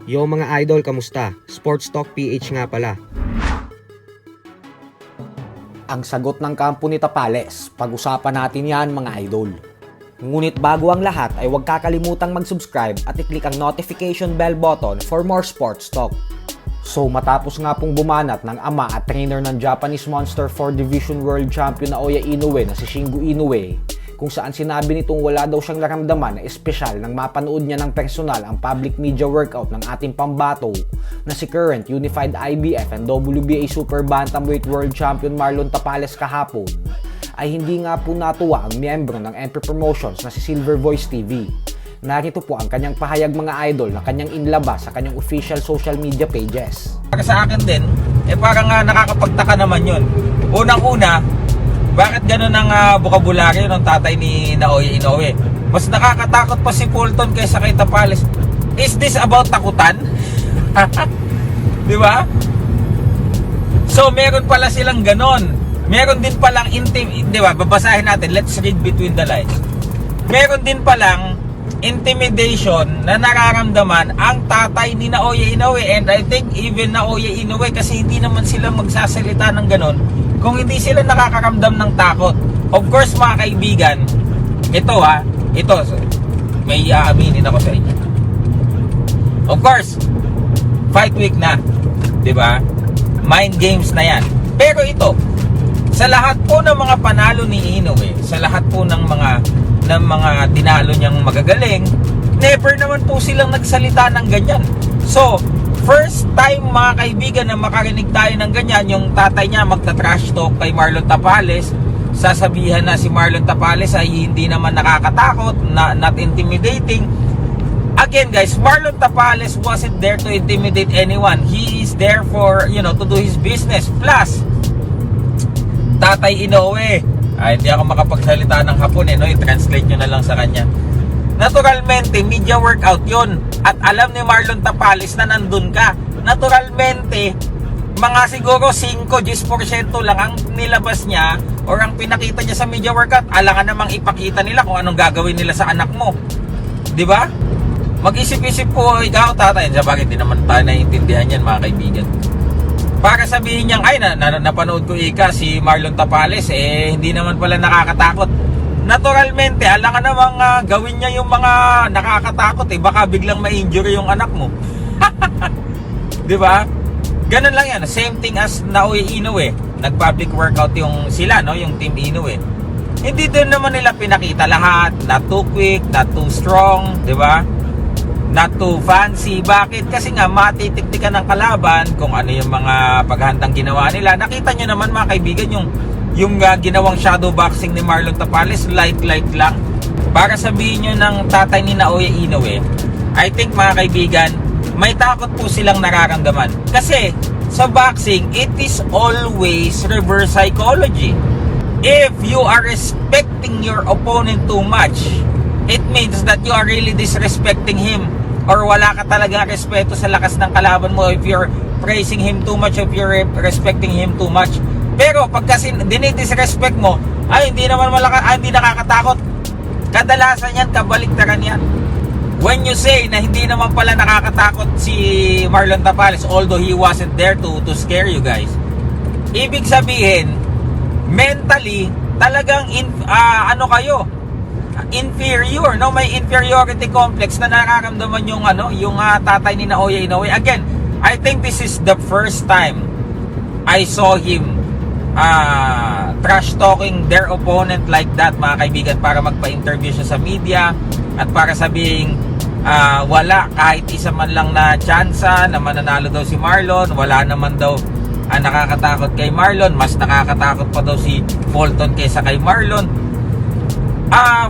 Yo mga idol, kamusta? Sports Talk PH nga pala. Ang sagot ng kampo ni Tapales, pag-usapan natin yan mga idol. Ngunit bago ang lahat ay huwag kakalimutang mag-subscribe at i-click ang notification bell button for more sports talk. So matapos nga pong bumanat ng ama at trainer ng Japanese Monster 4 Division World Champion na Oya Inoue na si Shingo Inoue, kung saan sinabi nitong wala daw siyang naramdaman na espesyal nang mapanood niya ng personal ang public media workout ng ating pambato na si current Unified IBF and WBA Super Bantamweight World Champion Marlon Tapales kahapon, ay hindi nga po natuwa ang miyembro ng Emperor Promotions na si Silver Voice TV. Narito po ang kanyang pahayag mga idol na kanyang inlabas sa kanyang official social media pages. Para sa akin din, parang nakakapagtaka naman yun. Unang-una, bakit ganun ang bokabularyo ng tatay ni Naoya Inoue? Mas nakakatakot pa si Fulton kaysa kay Tapales. Is this about takutan? Di ba? So, meron pala silang ganon. Meron din palang di ba? Babasahin natin. Let's read between the lines. Meron din palang intimidation na nararamdaman ang tatay ni Naoya Inoue, and I think even Naoya Inoue, kasi hindi naman sila magsasalita ng ganon kung hindi sila nakakaramdam ng takot. Of course mga kaibigan, ito may aaminin ako sa inyo. Of course, fight week na, di ba? Mind games na yan. Pero ito, sa lahat po ng mga panalo ni Inoue, sa lahat po ng mga tinalo niyang magagaling, never naman po silang nagsalita ng ganyan. So, first time mga kaibigan na makarinig tayo ng ganyan, yung tatay niya magta-trash talk kay Marlon Tapales, sasabihan na si Marlon Tapales ay hindi naman nakakatakot, not intimidating. Again guys, Marlon Tapales wasn't there to intimidate anyone. He is there for, to do his business. Plus, Tatay Inoue, hindi ako makapagsalita ng Hapon i-translate nyo na lang sa kanya. Naturalmente, media workout yon. At alam ni Marlon Tapales na nandun ka. Naturalmente, mga siguro 5-10% lang ang nilabas niya or ang pinakita niya sa media workout. Alangan namang ipakita nila kung anong gagawin nila sa anak mo. Di ba? Mag-isip-isip po ikaw, tatay. Sabagay, di naman tayo naiintindihan yan mga kaibigan. Para sabihin niyang, napanood ko si Marlon Tapales, hindi naman pala nakakatakot. Naturalmente, alangan namang gawin niya yung mga nakakatakot, baka biglang ma-injury yung anak mo. Di ba? Ganun lang yan. Same thing as Naoya Inoue. Nag-public workout yung sila, yung team Inoue. Hindi din naman nila pinakita lahat. Not too quick, not too strong, di ba? Not too fancy. Bakit? Kasi nga matitiktikan ng kalaban kung ano yung mga paghandang ginawa nila. Nakita nyo naman mga kaibigan yung ginawang shadow boxing ni Marlon Tapales, light lang. Para sabihin nyo ng tatay ni Naoya Inoue, I think mga kaibigan, may takot po silang nararamdaman. Kasi sa boxing, it is always reverse psychology. If you are respecting your opponent too much, it means that you are really disrespecting him, or wala ka talaga respeto sa lakas ng kalaban mo if you're praising him too much, if you're respecting him too much. Pero pag kasi dinidisrespect mo, hindi naman hindi nakakatakot. Kadalasan yan, kabaliktaran yan. When you say na hindi naman pala nakakatakot si Marlon Tapales, although he wasn't there to scare you guys, ibig sabihin, mentally, talagang kayo, inferior, may inferiority complex na nararamdaman yung tatay ni Naoya Inoue. Again, I think this is the first time I saw him trash talking their opponent like that mga kaibigan, para magpa-interview siya sa media at para sabihing wala kahit isa man lang na tsansa na mananalo daw si Marlon, wala naman daw nakakatakot kay Marlon, mas nakakatakot pa daw si Fulton kaysa kay Marlon.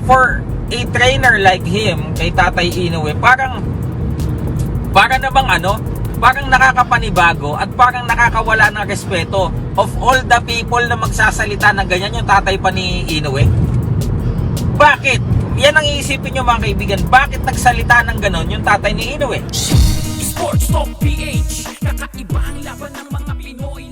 For a trainer like him, kay Tatay Inoue, parang parang nakakapanibago at parang nakakawala ng respeto. Of all the people na magsasalita ng ganyan, yung tatay pa ni Inoue. Bakit? Yan ang iisipin nyo mga kaibigan. Bakit nagsalita ng ganon yung tatay ni Inoue? Sports Talk PH, kakaiba ang laban ng mga Pinoy.